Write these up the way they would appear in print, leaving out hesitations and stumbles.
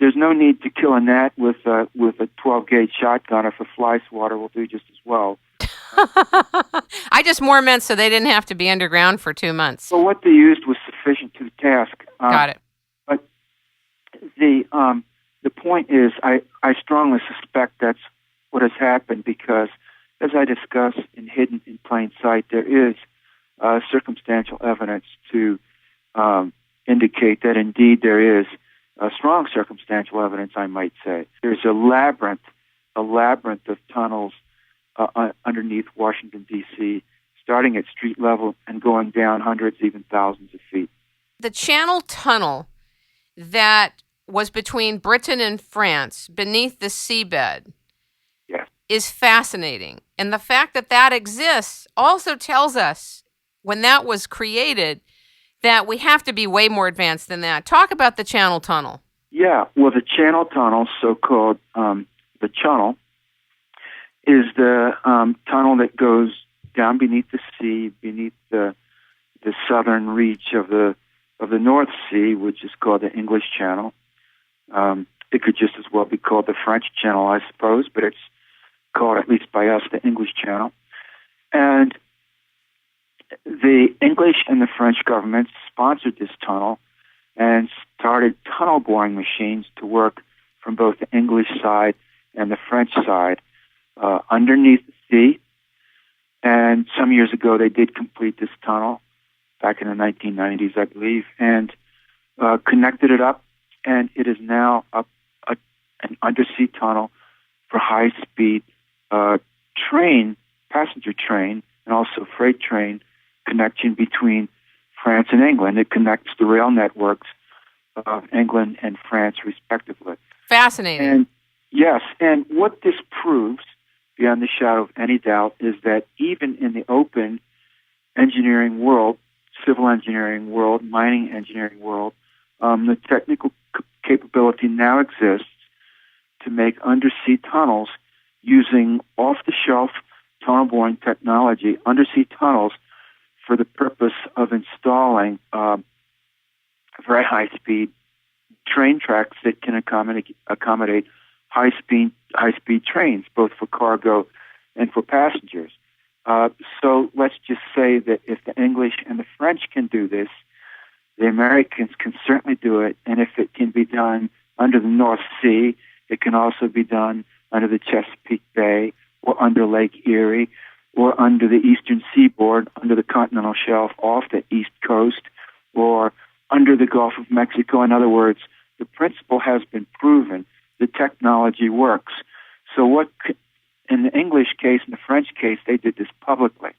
there's no need to kill a gnat with a 12-gauge shotgun. If a fly swatter will do just as well. I just more meant so they didn't have to be underground for 2 months. Well, what they used was sufficient to the task. Got it. But the point is, I strongly suspect that's what has happened because, as I discussed in Hidden in Plain Sight, there is circumstantial evidence to indicate that indeed there is strong circumstantial evidence, I might say. There's a labyrinth of tunnels underneath Washington, D.C., starting at street level and going down hundreds, even thousands of feet. The Channel Tunnel that was between Britain and France beneath the seabed is fascinating. And the fact that that exists also tells us, when that was created, that we have to be way more advanced than that. Talk about the Channel Tunnel. Yeah, well, the Channel Tunnel, so-called the Channel, is the tunnel that goes down beneath the sea, beneath the southern reach of the North Sea, which is called the English Channel. It could just as well be called the French Channel, I suppose, but it's called, at least by us, the English Channel. And the English and the French governments sponsored this tunnel and started tunnel boring machines to work from both the English side and the French side underneath the sea. And some years ago, they did complete this tunnel back in the 1990s, I believe, and connected it up. And it is now an undersea tunnel for high-speed passenger train, and also freight train connection between France and England. It connects the rail networks of England and France, respectively. Fascinating. And yes, and what this proves, beyond the shadow of any doubt, is that even in the open engineering world, civil engineering world, mining engineering world, the technical capability now exists to make undersea tunnels using off-the-shelf tunnel boring technology, undersea tunnels for the purpose of installing very high-speed train tracks that can accommodate high-speed trains, both for cargo and for passengers. So let's just say that if the English and the French can do this, the Americans can certainly do it, and if it can be done under the North Sea, it can also be done under the Chesapeake Bay or under Lake Erie or under the eastern seaboard, under the continental shelf off the east coast, or under the Gulf of Mexico. In other words, the principle has been proven. The technology works. So in the English case and the French case, they did this publicly.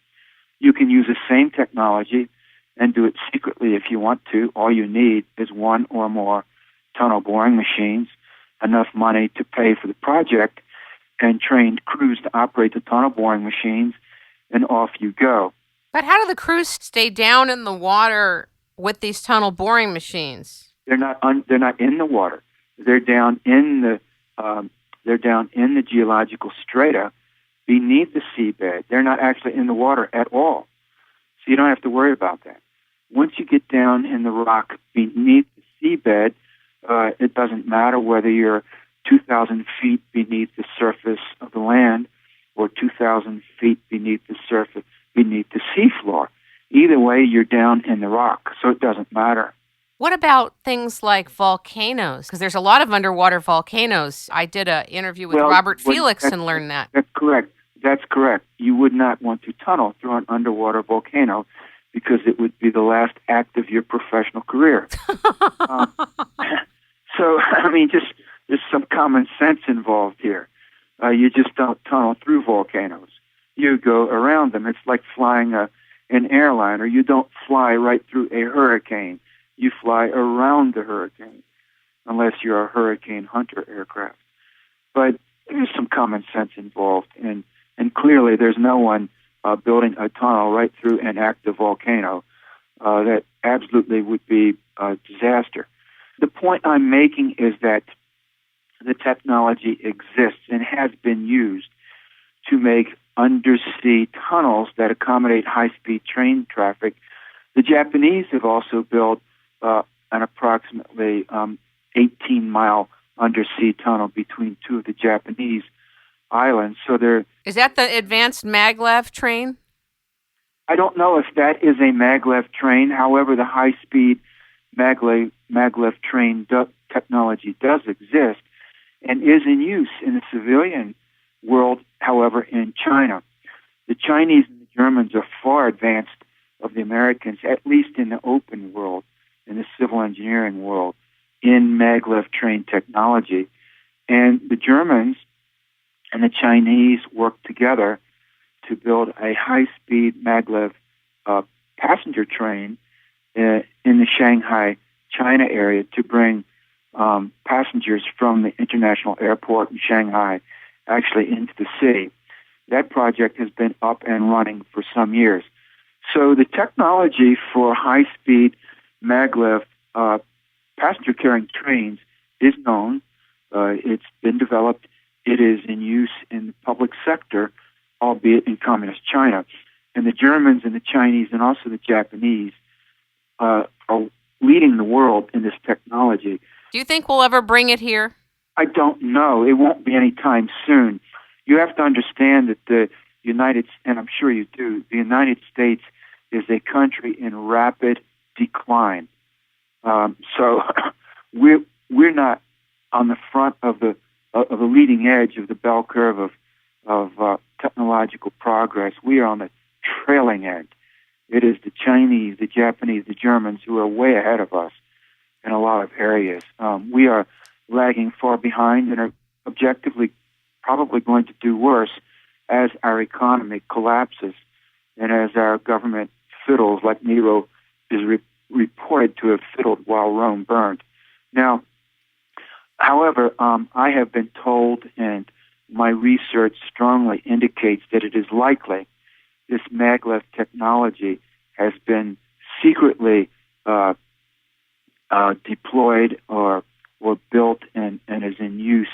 You can use the same technology and do it secretly if you want to. All you need is one or more tunnel boring machines, enough money to pay for the project, and trained crews to operate the tunnel boring machines, and off you go. But how do the crews stay down in the water with these tunnel boring machines? They're not in the water. They're down in the geological strata beneath the seabed. They're not actually in the water at all. So you don't have to worry about that. Once you get down in the rock beneath the seabed, it doesn't matter whether you're 2,000 feet beneath the surface of the land or 2,000 feet beneath the surface, beneath the seafloor. Either way, you're down in the rock, so it doesn't matter. What about things like volcanoes? Because there's a lot of underwater volcanoes. I did an interview with Robert Felix and learned that. That's correct. That's correct. You would not want to tunnel through an underwater volcano because it would be the last act of your professional career. So, I mean, there's some common sense involved here. You just don't tunnel through volcanoes. You go around them. It's like flying an airliner. You don't fly right through a hurricane. You fly around the hurricane, unless you're a hurricane hunter aircraft. But there's some common sense involved, and clearly there's no one building a tunnel right through an active volcano. That absolutely would be a disaster. The point I'm making is that the technology exists and has been used to make undersea tunnels that accommodate high-speed train traffic. The Japanese have also built an approximately 18-mile undersea tunnel between two of the Japanese islands. So there. Is that the advanced maglev train? I don't know if that is a maglev train. However, the high-speed maglev train technology does exist and is in use in the civilian world, however, in China. The Chinese and the Germans are far advanced of the Americans, at least in the open world, in the civil engineering world, in maglev train technology. And the Germans and the Chinese worked together to build a high-speed maglev passenger train in the Shanghai, China area to bring passengers from the international airport in Shanghai actually into the city. That project has been up and running for some years. So the technology for high-speed maglev passenger-carrying trains is known. It's been developed. It is in use in the public sector, albeit in communist China. And the Germans and the Chinese and also the Japanese are leading the world in this technology. Do you think we'll ever bring it here? I don't know. It won't be anytime soon. You have to understand that the and I'm sure you do, the United States is a country in rapid decline. So we're not on the front of the leading edge of the bell curve of technological progress. We are on the trailing end. It is the Chinese, the Japanese, the Germans who are way ahead of us in a lot of areas. We are lagging far behind and are objectively probably going to do worse as our economy collapses and as our government fiddles, like Nero is reported to have fiddled while Rome burned. Now, however, I have been told, and my research strongly indicates that it is likely this maglev technology has been secretly deployed or built and is in use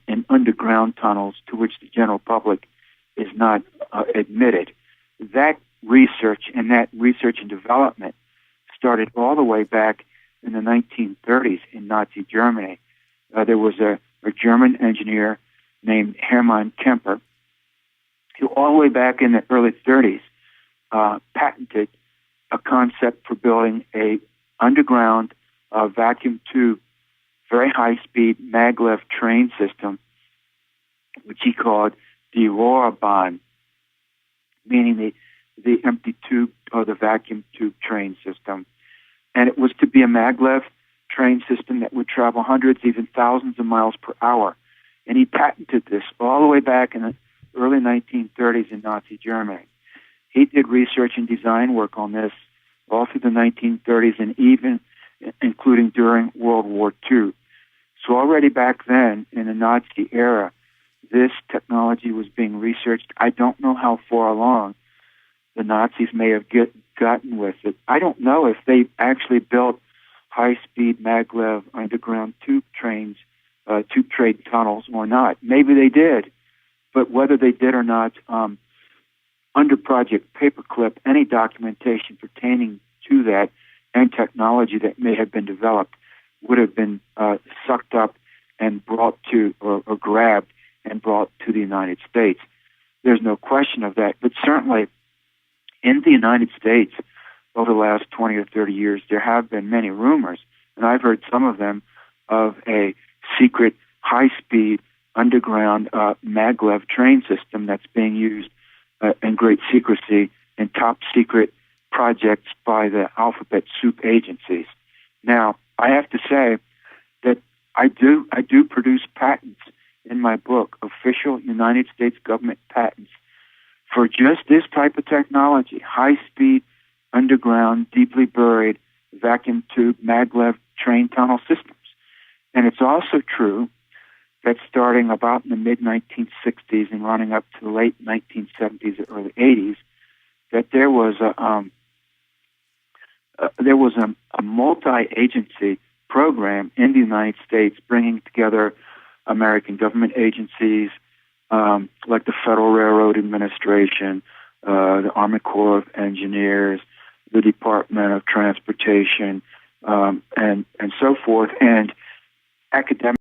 in underground tunnels to which the general public is not admitted. That research and development started all the way back in the 1930s in Nazi Germany. There was a German engineer named Hermann Kemper who all the way back in the early 30s patented a concept for building a underground vacuum tube, very high-speed maglev train system, which he called the Rohrbahn, meaning the empty tube or the vacuum tube train system. And it was to be a maglev train system that would travel hundreds, even thousands of miles per hour. And he patented this all the way back in the early 1930s in Nazi Germany. He did research and design work on this all through the 1930s and even including during World War II. So already back then, in the Nazi era, this technology was being researched. I don't know how far along the Nazis may have gotten with it. I don't know if they actually built high-speed maglev underground tube train tunnels or not. Maybe they did, but whether they did or not, under Project Paperclip, any documentation pertaining to that and technology that may have been developed would have been sucked up and brought to, or grabbed and brought to the United States. There's no question of that. But certainly in the United States, over the last 20 or 30 years, there have been many rumors, and I've heard some of them, of a secret, high-speed, underground maglev train system that's being used in great secrecy in top-secret projects by the alphabet soup agencies. Now, I have to say that I do produce patents in my book, official United States government patents, for just this type of technology, high-speed, underground, deeply buried, vacuum tube, maglev train tunnel systems. And it's also true that starting about in the mid-1960s and running up to the late 1970s or early 80s, that there was a multi-agency program in the United States bringing together American government agencies like the Federal Railroad Administration, the Army Corps of Engineers, the Department of Transportation, and so forth, and academic